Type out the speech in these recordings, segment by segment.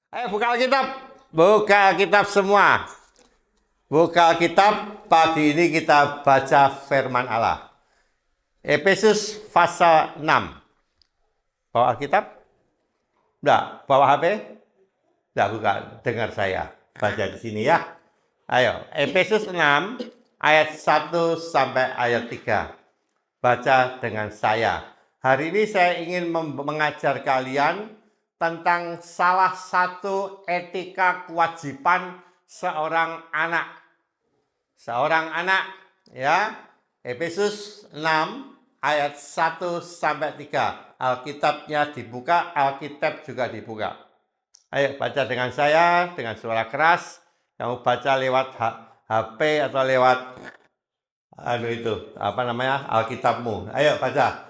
Ayo buka Alkitab. Buka Alkitab semua. Buka Alkitab. Pagi ini kita baca firman Allah. Efesus pasal 6. Bawa Alkitab? Enggak. Bawa HP? Enggak, buka. Dengar saya. Baca di sini ya. Ayo. Efesus 6 ayat 1 sampai ayat 3. Baca dengan saya. Hari ini saya ingin mengajar kalian tentang salah satu etika kewajiban seorang anak. Seorang anak, ya. Efesus 6 ayat 1 sampai 3. Alkitabnya dibuka, Alkitab juga dibuka. Ayo baca dengan saya dengan suara keras. Kamu baca lewat HP atau lewat Alkitabmu. Ayo baca.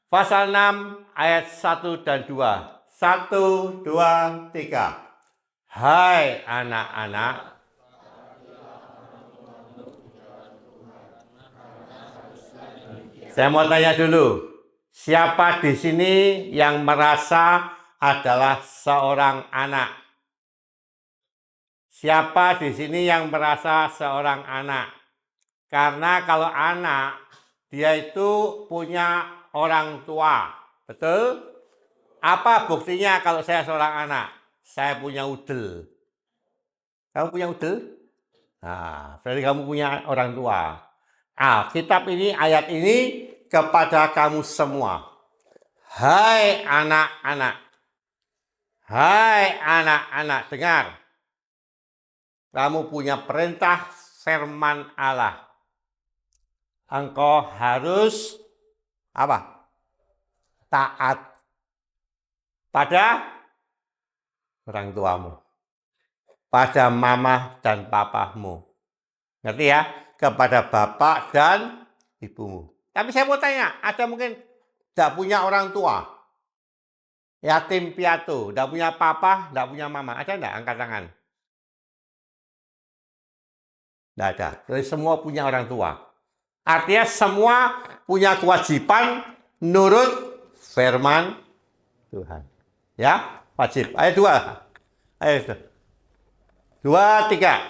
Pasal 6 ayat 1 dan 2. 1, 2, 3. Hai anak-anak, saya mau tanya dulu, siapa di sini yang merasa adalah seorang anak? Siapa di sini yang merasa seorang anak? Karena kalau anak, dia itu punya orang tua, betul? Apa buktinya kalau saya seorang anak? Saya punya udel. Kamu punya udel? Nah, berarti kamu punya orang tua. Kitab ini, ayat ini kepada kamu semua. Hai anak-anak. Hai anak-anak, dengar. Kamu punya perintah firman Allah. Engkau harus apa? Taat pada orang tuamu, pada mama dan papamu. Ngerti ya? Kepada bapak dan ibumu. Tapi saya mau tanya, ada mungkin tidak punya orang tua? Yatim piatu, tidak punya papa, tidak punya mama. Ada enggak? Angkat tangan. Tidak ada. Jadi semua punya orang tua. Artinya semua punya kewajiban nurut firman Tuhan. Ya, wajib. Ayat 2. Ayat 2, 3.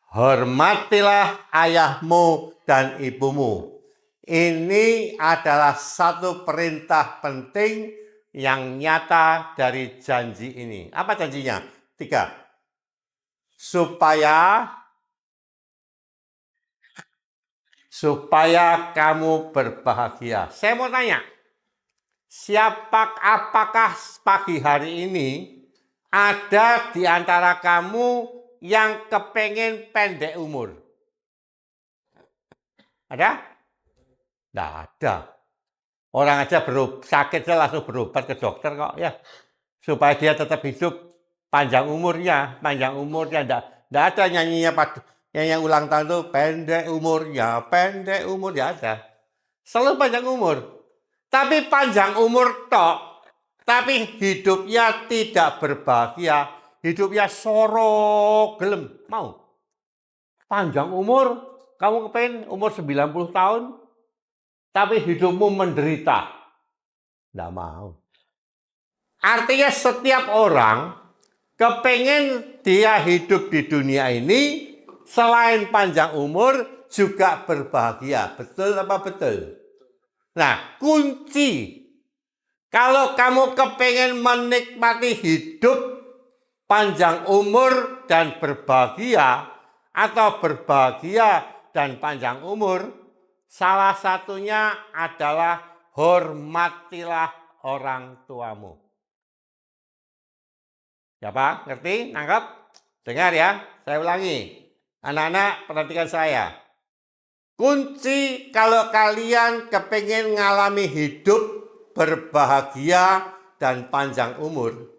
Hormatilah ayahmu dan ibumu. Ini adalah satu perintah penting yang nyata dari janji ini. Apa janjinya? 3. Supaya kamu berbahagia. Saya mau tanya, apakah pagi hari ini ada di antara kamu yang kepengen pendek umur? Ada? Tidak ada. Orang aja sakit langsung berobat ke dokter kok ya. Supaya dia tetap hidup panjang umurnya. Panjang umurnya. Tidak ada nyanyinya yang ulang tahun itu pendek umurnya ada. Selalu panjang umur. Tapi panjang umur tok, tapi hidupnya tidak berbahagia, hidupnya sorok gelem. Mau? Panjang umur, kamu kepengen umur 90 tahun, tapi hidupmu menderita. Tidak mau. Artinya setiap orang kepengen dia hidup di dunia ini, selain panjang umur, juga berbahagia. Betul apa betul? Nah, kunci kalau kamu kepengen menikmati hidup panjang umur dan berbahagia, atau berbahagia dan panjang umur, salah satunya adalah hormatilah orang tuamu. Siapa? Ngerti? Nangkap? Dengar ya, saya ulangi. Anak-anak, perhatikan saya. Kunci kalau kalian kepengen ngalami hidup berbahagia dan panjang umur,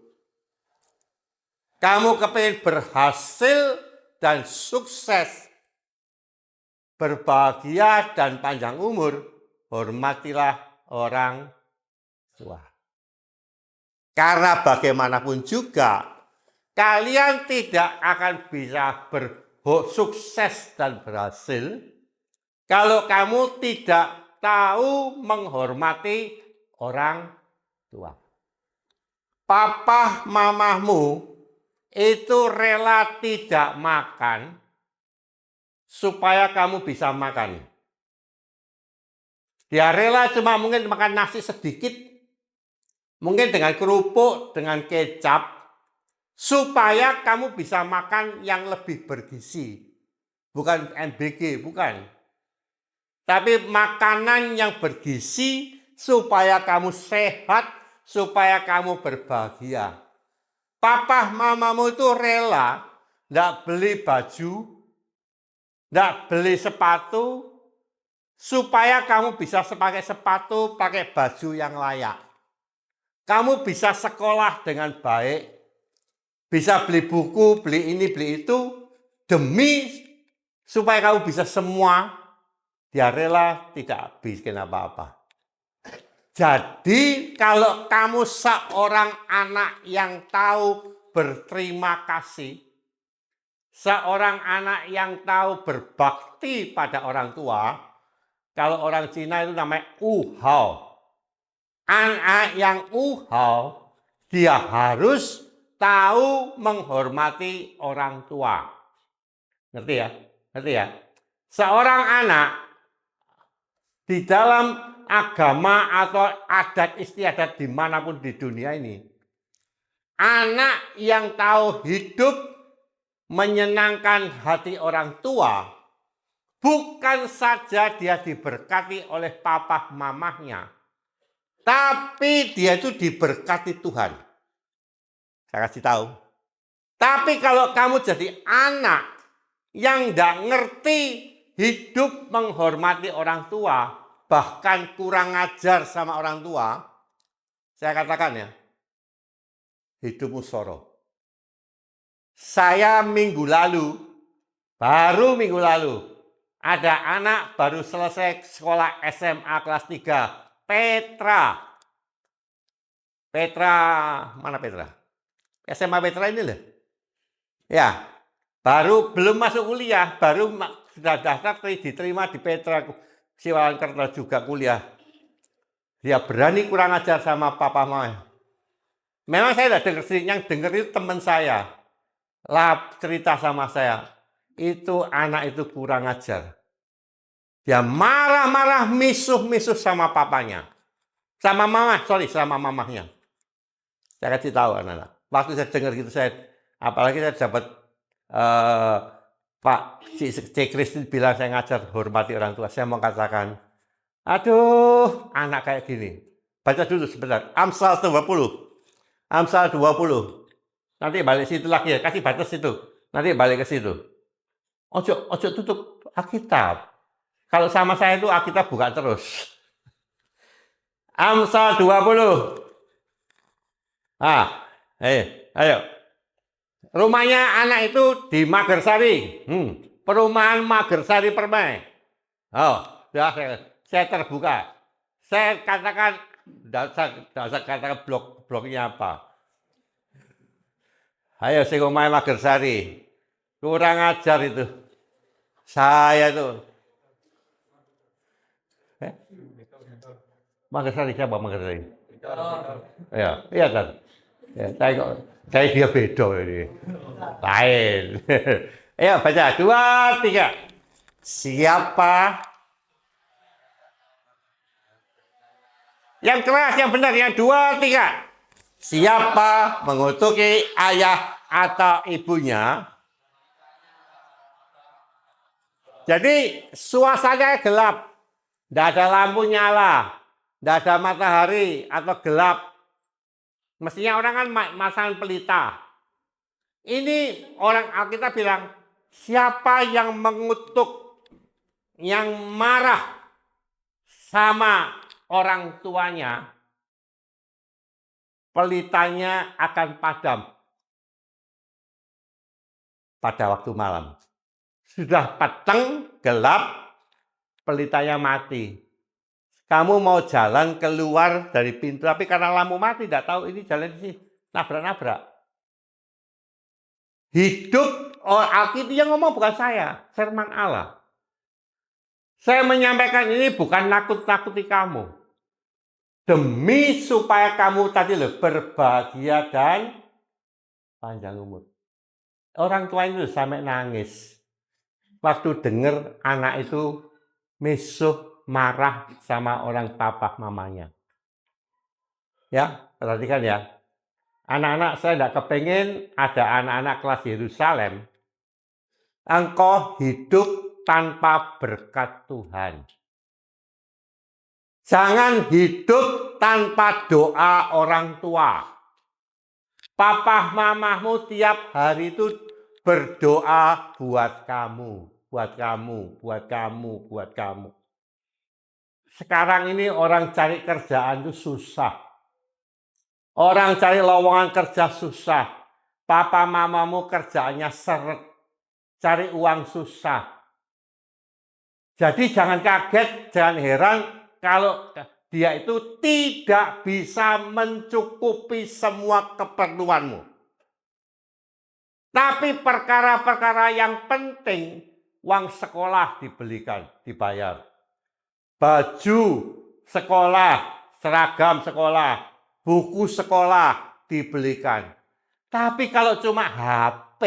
kamu kepengen berhasil dan sukses, berbahagia dan panjang umur, hormatilah orang tua. Karena bagaimanapun juga, kalian tidak akan bisa bersukses dan berhasil kalau kamu tidak tahu menghormati orang tua. Papa mamamu itu rela tidak makan supaya kamu bisa makan. Dia rela cuma mungkin makan nasi sedikit, mungkin dengan kerupuk, dengan kecap, supaya kamu bisa makan yang lebih bergizi. Bukan MBG, bukan. Tapi makanan yang bergizi supaya kamu sehat, supaya kamu berbahagia. Papa mamamu itu rela nggak beli baju, nggak beli sepatu, supaya kamu bisa pakai sepatu, pakai baju yang layak. Kamu bisa sekolah dengan baik, bisa beli buku, beli ini, beli itu, demi supaya kamu bisa semua, dia rela tidak bikin apa-apa. Jadi kalau kamu seorang anak yang tahu berterima kasih, seorang anak yang tahu berbakti pada orang tua, kalau orang Cina itu namanya uhao. Anak yang uhao, dia harus tahu menghormati orang tua. Ngerti ya? Ngerti ya? Seorang anak di dalam agama atau adat istiadat dimanapun di dunia ini, anak yang tahu hidup menyenangkan hati orang tua, bukan saja dia diberkati oleh papa mamahnya, tapi dia itu diberkati Tuhan. Saya kasih tahu. Tapi kalau kamu jadi anak yang tidak ngerti hidup menghormati orang tua, bahkan kurang ajar sama orang tua, saya katakan ya, hidupmu soro. Saya baru minggu lalu, ada anak baru selesai sekolah SMA kelas 3, Petra, mana Petra? SMA Petra ini loh. Ya, belum masuk kuliah, baru sudah daftar diterima di Petra Siwalan juga kuliah. Dia berani kurang ajar sama papa mama. Memang saya tidak dengar, yang dengar itu teman saya. Lah cerita sama saya, itu anak itu kurang ajar. Dia marah-marah, misuh-misuh sama papanya. Sama mamahnya. Saya kasih tahu anak-anak. Waktu saya dengar gitu, apalagi saya dapat Pak C. Kristin bilang saya ngajar hormati orang tua. Saya mau katakan, aduh, anak kayak gini. Baca dulu sebentar. Amsal 20. Amsal 20. Nanti balik situ lagi ya. Kasih batas situ. Nanti balik ke situ. Ojo tutup Alkitab. Kalau sama saya itu Alkitab buka terus. Amsal 20. Ayo. Rumahnya anak itu di Magersari. Perumahan Magersari Permai. Saya terbuka. Saya katakan, tidak katakan bloknya apa. Ayo Singomai Magersari. Kurang ajar itu. Saya itu. Magersari siapa Magersari? Iya kan. Ya, saya dia beda ini. Lain. Ayo baca 2, 3. Siapa? Yang keras, yang benar, yang 2, 3. Siapa mengutuki ayah atau ibunya? Jadi suasana gelap, tidak ada lampu nyala, tidak ada matahari atau gelap. Mestinya orang kan masang pelita. Ini orang Alkitab bilang, siapa yang mengutuk, yang marah sama orang tuanya, pelitanya akan padam pada waktu malam. Sudah peteng, gelap, pelitanya mati. Kamu mau jalan keluar dari pintu, tapi karena lampu mati, tidak tahu ini jalan di sini, nabrak-nabrak. Hidup, Alkitab yang ngomong bukan saya, firman Allah. Saya menyampaikan ini bukan nakut-nakuti kamu. Demi supaya kamu tadi berbahagia dan panjang umur. Orang tua itu sampai nangis. Waktu dengar anak itu mesuh marah sama orang papa mamanya. Ya, perhatikan ya. Anak-anak saya tidak kepengen ada anak-anak kelas Yerusalem. Engkau hidup tanpa berkat Tuhan. Jangan hidup tanpa doa orang tua. Papa mamamu tiap hari itu berdoa buat kamu, buat kamu, buat kamu, buat kamu. Sekarang ini orang cari kerjaan itu susah. Orang cari lowongan kerja susah. Papa mamamu kerjaannya seret. Cari uang susah. Jadi jangan kaget, jangan heran kalau dia itu tidak bisa mencukupi semua keperluanmu. Tapi perkara-perkara yang penting, uang sekolah dibelikan, dibayar. Baju sekolah, seragam sekolah, buku sekolah dibelikan. Tapi kalau cuma HP,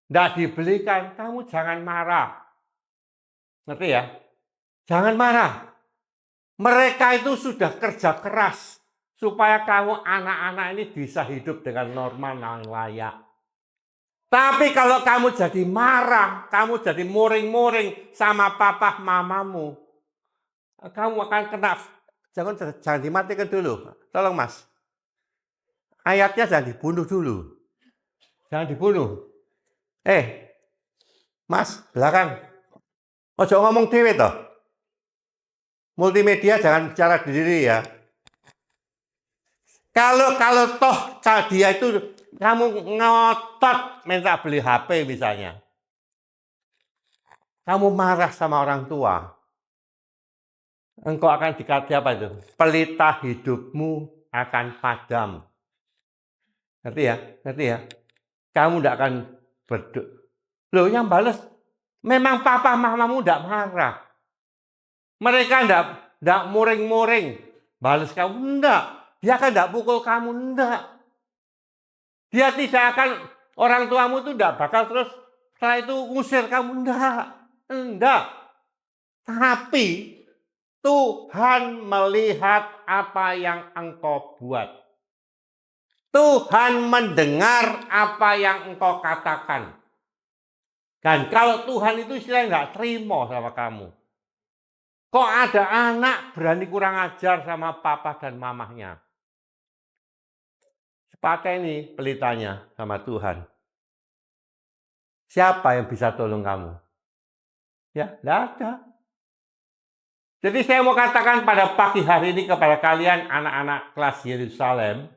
tidak dibelikan, kamu jangan marah. Ngerti ya? Jangan marah. Mereka itu sudah kerja keras supaya kamu anak-anak ini bisa hidup dengan normal dan layak. Tapi kalau kamu jadi marah, kamu jadi muring-muring sama papa mamamu, kamu akan kena. Jangan dimatikan dulu. Tolong mas. Ayatnya jangan dibunuh dulu. Jangan dibunuh. Mas, belakang. Ojo ngomong dewe toh. Multimedia jangan bicara diri ya. Kalau toh dia itu kamu ngotot minta beli HP misalnya. Kamu marah sama orang tua. Engkau akan dikatakan apa itu? Pelita hidupmu akan padam. Ngerti ya? Ngerti ya? Kamu tidak akan berdoa. Loh yang balas memang papa mamamu tidak marah. Mereka tidak muring-muring. Balas kamu, enggak. Dia kan tidak pukul kamu, enggak. Dia tidak akan, orang tuamu itu tidak bakal terus setelah itu ngusir kamu, enggak. Enggak. Tapi Tuhan melihat apa yang engkau buat. Tuhan mendengar apa yang engkau katakan. Dan kalau Tuhan itu istilahnya nggak terima sama kamu. Kok ada anak berani kurang ajar sama papa dan mamahnya? Pakai ini pelitanya sama Tuhan. Siapa yang bisa tolong kamu? Ya, tidak ada. Jadi saya mau katakan pada pagi hari ini kepada kalian anak-anak kelas Yerusalem.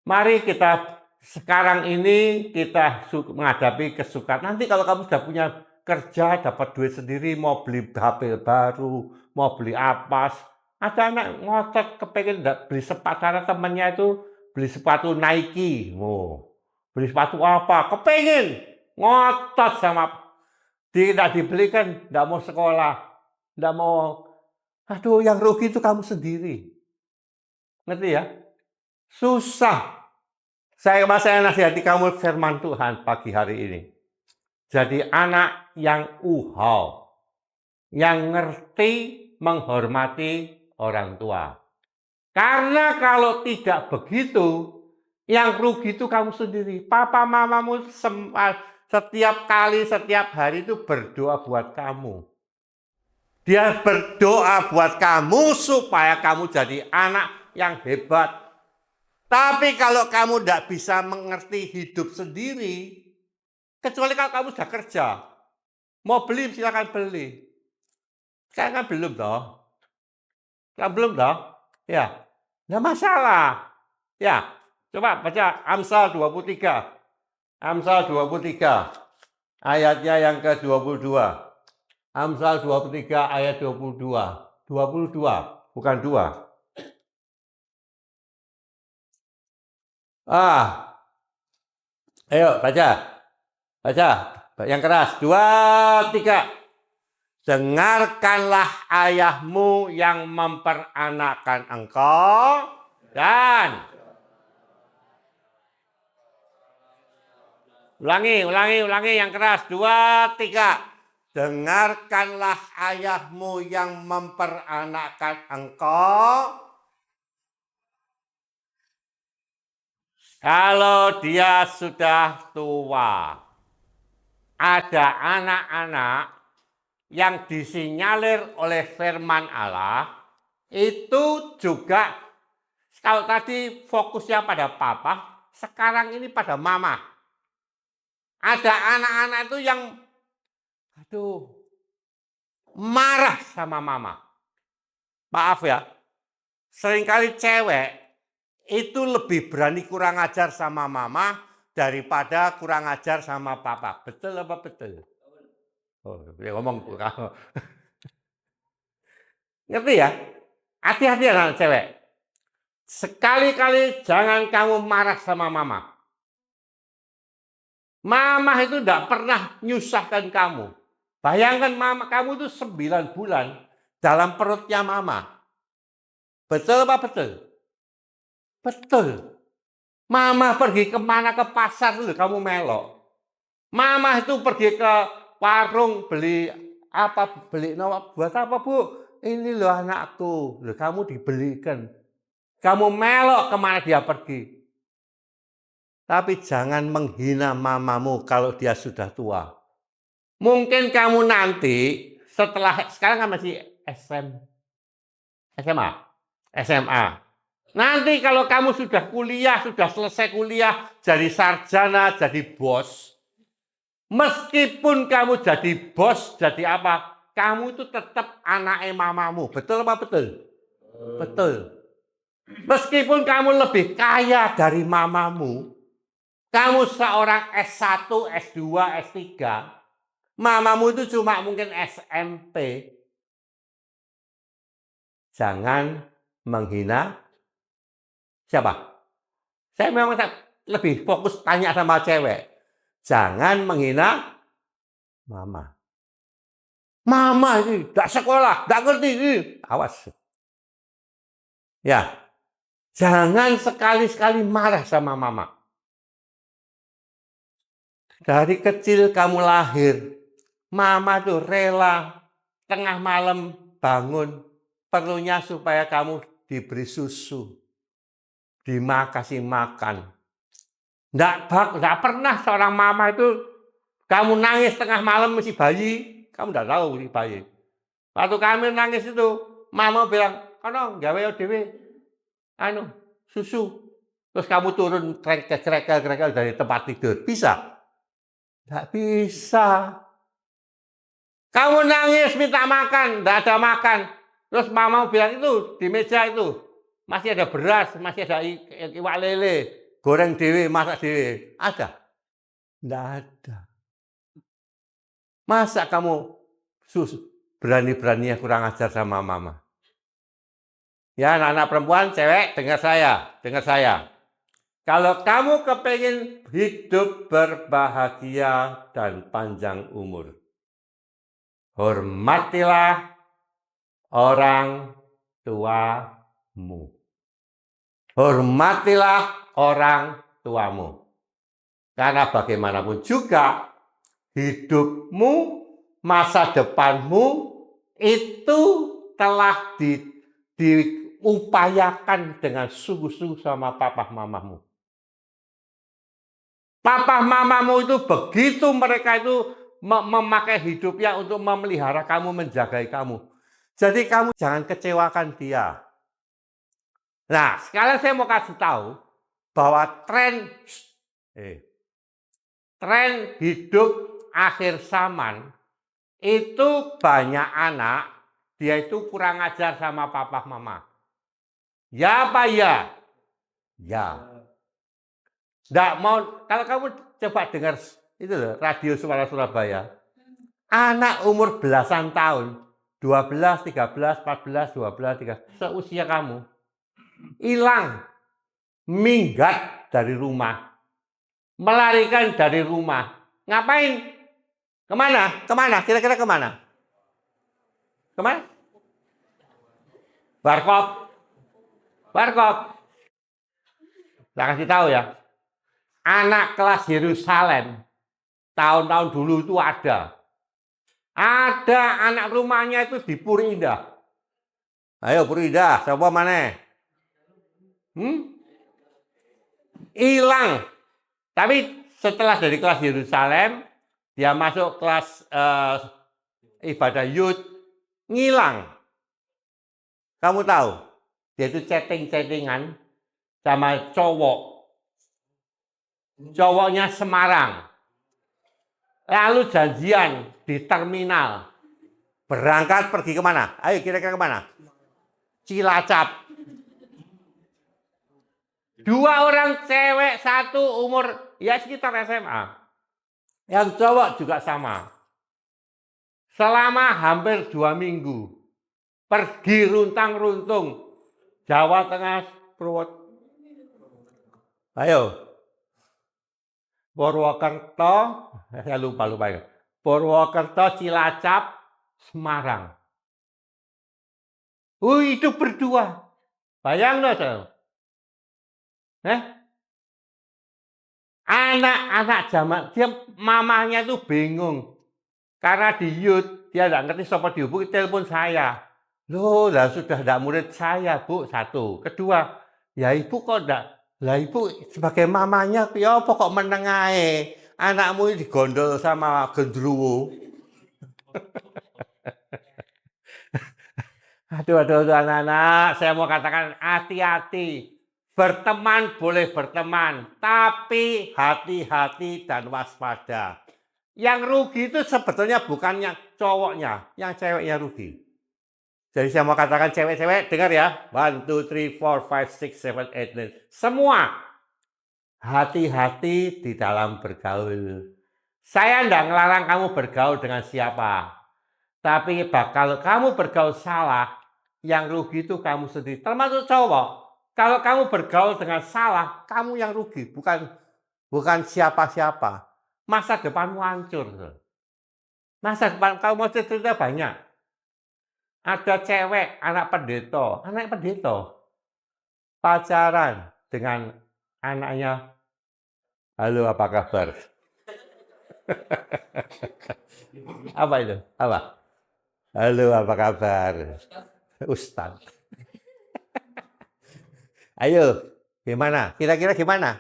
Mari kita sekarang ini kita menghadapi kesukaan. Nanti kalau kamu sudah punya kerja, dapat duit sendiri, mau beli HP baru, mau beli apa. Ada anak ngotot kepengen beli sepatu, karena temannya itu beli sepatu Nike. Beli sepatu apa, kepengen. Ngotot sama, tidak dibelikan, tidak mau sekolah. Tidak mau, aduh yang rugi itu kamu sendiri. Ngerti ya? Susah. Saya nasihati kamu firman Tuhan pagi hari ini. Jadi anak yang uhau, yang ngerti menghormati orang tua. Karena kalau tidak begitu, yang rugi itu kamu sendiri. Papa mamamu setiap kali, setiap hari itu berdoa buat kamu. Dia berdoa buat kamu supaya kamu jadi anak yang hebat. Tapi kalau kamu tidak bisa mengerti hidup sendiri, kecuali kalau kamu sudah kerja, mau beli silakan beli. Sekarang kan belum toh. Kan belum toh? Ya, nggak masalah. Ya, coba baca Amsal 23. Amsal 23. Ayatnya yang ke-22. Amsal 23 ayat 22. 22, bukan 2. Ayo baca. Baca yang keras. 2, 3. Dengarkanlah ayahmu yang memperanakkan engkau dan Ulangi yang keras. 2, 3. Dengarkanlah ayahmu yang memperanakkan engkau. Kalau dia sudah tua. Ada anak-anak yang disinyalir oleh firman Allah. Itu juga, kalau tadi fokusnya pada papa, sekarang ini pada mama. Ada anak-anak itu yang marah sama mama. Maaf ya, seringkali cewek itu lebih berani kurang ajar sama mama daripada kurang ajar sama papa. Betul apa betul? Oh, dia ngomong kamu. Ngerti ya? Hati-hati anak cewek. Sekali-kali jangan kamu marah sama mama. Mama itu tidak pernah nyusahkan kamu. Bayangkan mama kamu itu 9 bulan dalam perutnya mama. Betul apa betul? Betul. Mama pergi kemana, ke pasar dulu kamu melok. Mama itu pergi ke warung beli apa, buat apa bu? Ini loh anakku, loh kamu dibelikan. Kamu melok kemana dia pergi. Tapi jangan menghina mamamu kalau dia sudah tua. Mungkin kamu nanti setelah, sekarang kan masih SMA. Nanti kalau kamu sudah kuliah, sudah selesai kuliah, jadi sarjana, jadi bos. Meskipun kamu jadi bos, jadi apa? Kamu itu tetap anaknya mamamu. Betul apa betul? Betul. Meskipun kamu lebih kaya dari mamamu, kamu seorang S1, S2, S3, mamamu itu cuma mungkin SMP. Jangan menghina siapa? Saya memang lebih fokus tanya sama cewek. Jangan menghina mama. Mama ini tidak sekolah, tidak ngerti ini. Awas. Ya, jangan sekali-sekali marah sama mama. Dari kecil kamu lahir, mama tuh rela tengah malam bangun, perlunya supaya kamu diberi susu, kasih makan. Nggak pernah seorang mama itu kamu nangis tengah malam masih bayi, kamu nggak tahu si bayi. Waktu kami nangis itu, mama bilang, "Kono gawe dhewe susu." Terus kamu turun krekel dari tempat tidur. Bisa? Nggak bisa. Kamu nangis minta makan, nggak ada makan. Terus mama bilang itu di meja itu masih ada beras, masih ada iwak lele, goreng dewe, masak dewe. Ada? Nggak ada. Masa kamu berani-beraninya kurang ajar sama mama? Ya anak-anak perempuan, cewek, dengar saya. Kalau kamu kepengen hidup berbahagia dan panjang umur, hormatilah orang tuamu. Hormatilah orang tuamu. Karena bagaimanapun juga, hidupmu, masa depanmu, itu telah diupayakan dengan sungguh-sungguh sama papa mamamu. Papa mamamu itu begitu mereka itu memakai hidupnya untuk memelihara kamu, menjaga kamu. Jadi kamu jangan kecewakan dia. Nah, sekarang saya mau kasih tahu bahwa tren hidup akhir zaman itu banyak anak dia itu kurang ajar sama papa mama. Ya apa ya? Ya. Nggak mau, kalau kamu coba dengar itu loh, radio Suara Surabaya. Anak umur belasan tahun, 12, 13, 14, 12, 13, seusia kamu, hilang, minggat dari rumah, melarikan dari rumah. Ngapain? Kemana? Kira-kira kemana? Kemana? Warkop. Saya kasih tahu ya. Anak kelas Yerusalem Tahun-tahun dulu itu ada. Ada anak rumahnya itu di Puri Indah. Ayo Puri Indah, siapa mana? Hilang. Tapi setelah dari kelas Yerusalem, dia masuk kelas ibadah youth, ngilang. Kamu tahu, dia itu chatting-chattingan sama cowok. Cowoknya Semarang. Lalu janjian di terminal. Berangkat pergi kemana? Ayo kira-kira kemana? Cilacap. 2 orang cewek, 1 umur ya sekitar SMA. Yang cowok juga sama. Selama hampir 2 minggu. Pergi runtang-runtung. Jawa Tengah, Purwokerto. Ayo. Purwokerto, saya lupa ya. Purwokerto, Cilacap, Semarang. Itu berdua. Bayang loh. Anak-anak zaman, dia mamanya tuh bingung. Karena di youth, dia nggak ngerti siapa dihubungi, telepon saya. Loh, lah sudah tidak murid saya, Bu, 1. Kedua, ya ibu kok enggak. Lah ibu sebagai mamanya, ya apa kok menengahe. Anakmu ini digondol sama gendruwo. Aduh, anak-anak, saya mau katakan hati-hati. Berteman boleh berteman, tapi hati-hati dan waspada. Yang rugi itu sebetulnya bukannya cowoknya, yang ceweknya rugi. Jadi saya mau katakan cewek-cewek, dengar ya. 1, 2, 3, 4, 5, 6, 7, 8, 9. Semua hati-hati di dalam bergaul. Saya tidak ngelarang kamu bergaul dengan siapa. Tapi kalau kamu bergaul salah, yang rugi itu kamu sendiri. Termasuk cowok. Kalau kamu bergaul dengan salah, kamu yang rugi. Bukan siapa-siapa. Masa depanmu hancur. Masa depan kamu mau cerita banyak. Ada cewek, anak pendeta, pacaran dengan anaknya. Halo, apa kabar? Apa itu? Apa? Halo, apa kabar? Ustaz. Ayo, gimana? Kira-kira gimana?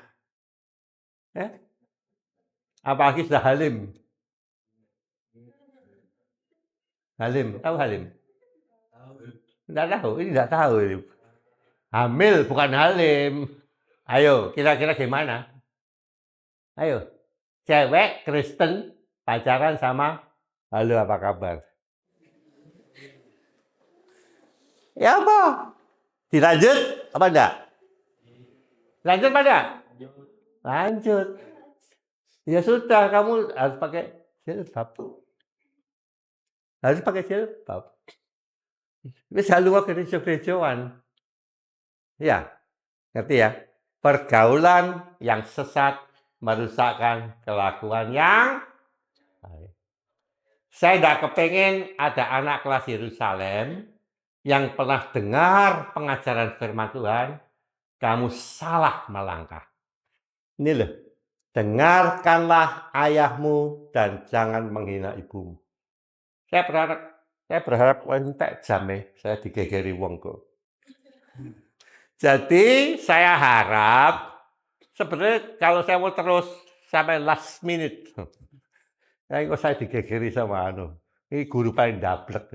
Apalagi sudah Halim. Halim, tahu Halim? Tidak tahu, ini tidak tahu. Hamil bukan Halim. Ayo, kira-kira gimana? Ayo, cewek Kristen pacaran sama halo apa kabar? Ya apa? Dilanjut apa enggak? Lanjut apa enggak? Lanjut. Ya sudah, kamu harus pakai jilbab. Harus pakai jilbab. Wis halu gereja-gerejaan. Ya, ngerti ya? Pergaulan yang sesat merusakkan kelakuan yang baik. Saya tidak kepengen ada anak kelas Yerusalem yang pernah dengar pengajaran firman Tuhan, kamu salah melangkah. Ini loh, dengarkanlah ayahmu dan jangan menghina ibumu. Saya berharap entek jame saya digegeri wong kok. Jadi saya harap sebenarnya kalau saya mau terus sampai last minute, kok saya digegeri sama ini guru paling dablek.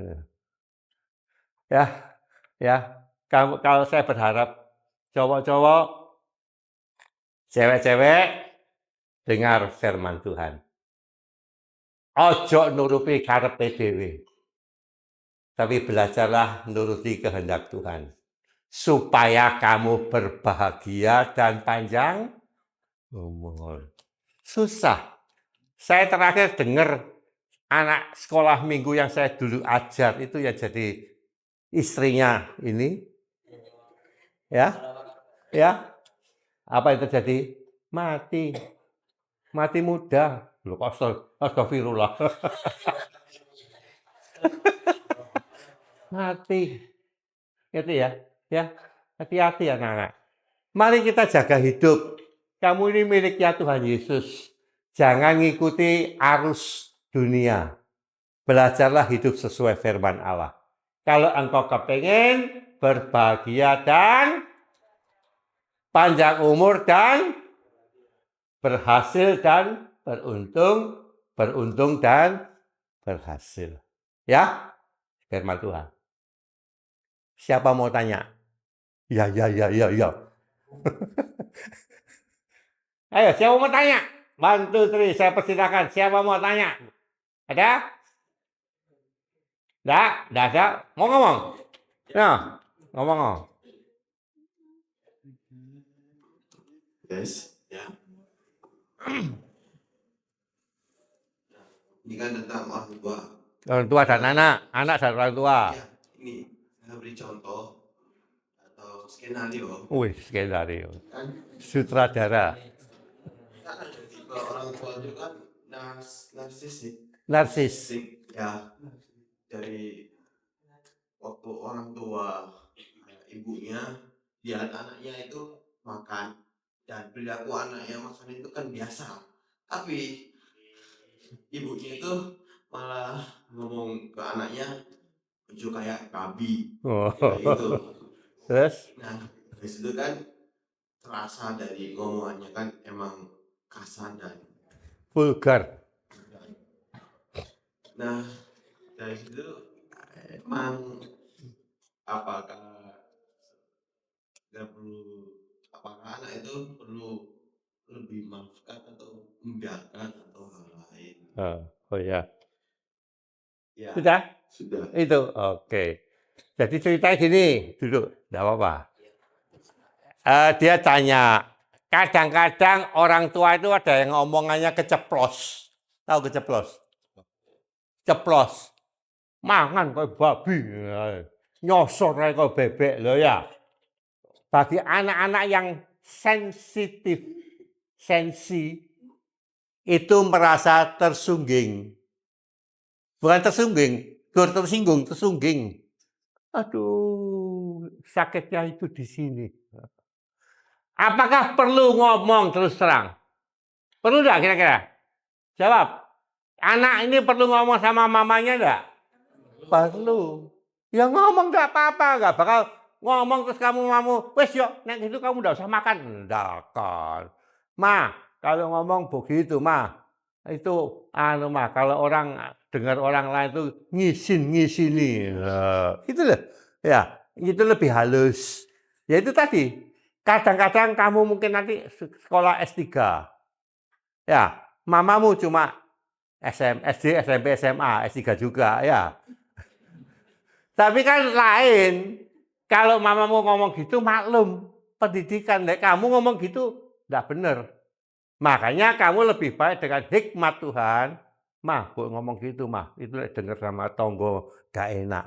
Ya, kalau saya berharap cowok-cowok, cewek-cewek dengar firman Tuhan. Ojo nuruti karepe dhewe. Tapi belajarlah nuruti kehendak Tuhan. Supaya kamu berbahagia dan panjang umur. Susah. Saya terakhir dengar anak sekolah minggu yang saya dulu ajar itu ya jadi istrinya ini. Ya. Apa yang terjadi? Mati muda. Loh, astagfirullah. Mati. Gitu ya. Ya, hati-hati anak-anak. Mari kita jaga hidup. Kamu ini miliknya Tuhan Yesus. Jangan ngikuti arus dunia. Belajarlah hidup sesuai firman Allah. Kalau engkau kepengen berbahagia dan panjang umur dan berhasil dan beruntung dan berhasil. Ya, firman Tuhan. Siapa mau tanya? Ya. Ayo, siapa mau tanya? Bantu Tri, saya persilakan. Siapa mau tanya? Ada? Nggak ada. Mau ngomong? Ya, ngomong. Yes, ya. Ini kan tentang orang tua. Orang tua dan anak dan orang tua. Ya, ini saya beri contoh atau skenario. Wih, skenario. Kan Sutradara. ada tipe orang tua itu kan narsisik. Narsis. Ya, dari waktu orang tua ibunya lihat anaknya itu makan dan perilaku anaknya makan itu kan biasa, tapi ibunya itu malah ngomong ke anaknya lucu kayak babi Oh. kayak gitu. Terus? Nah dari situ kan terasa dari ngomongannya kan emang kasar dan Vulgar. nah dari situ emang apakah anak itu perlu lebih maafkan atau membiarkan atau hal lain? Oh ya. Ya, Sudah? Itu, oke. Jadi ceritanya gini, duduk, enggak apa-apa. Dia tanya, kadang-kadang orang tua itu ada yang ngomongannya keceplos. Tahu keceplos? Ceplos. Mangan kayak babi. Nyosor kayak bebek loh ya. Bagi anak-anak yang sensitif, sensi, itu merasa tersungging. Bukan tersinggung, tersungging. Aduh, sakitnya itu di sini. Apakah perlu ngomong terus terang? Perlu enggak kira-kira? Jawab. Anak ini perlu ngomong sama mamanya enggak? Perlu. Ya ngomong enggak apa-apa, enggak bakal ngomong terus kamu wes yuk, nek itu kamu enggak usah makan. Enggak kan. Ma, kalau ngomong begitu, Ma. Itu Ma, kalau orang dengar orang lain itu ngisini. Gitu loh. Ya, itu lebih halus. Ya itu tadi. Kadang-kadang kamu mungkin nanti sekolah S3. Ya, mamamu cuma SD, SMP, SMA, S3 juga ya. Tapi kan lain. Kalau mamamu ngomong gitu maklum, pendidikan kamu ngomong gitu enggak benar. Makanya kamu lebih baik dengan hikmat Tuhan. Mah, kok ngomong gitu, mah. Itu dengar sama tonggo gak enak.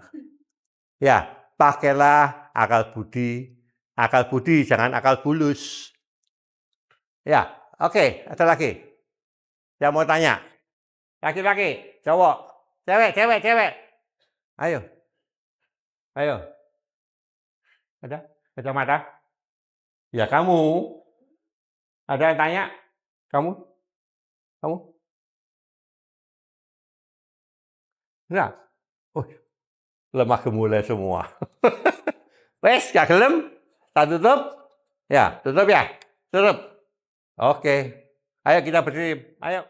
Ya, pakailah akal budi. Akal budi, jangan akal bulus. Ya, oke. Ada lagi? Yang mau tanya? Laki-laki, cowok, cewek. Ayo. Ada? Kacamata? Ya, kamu. Ada yang tanya? Kamu? Enggak? Oh, lemah gemulai semua. Wes, gak gelem? Tak tutup? Ya, tutup ya? Tutup. Oke. Ayo kita berdiri. Ayo.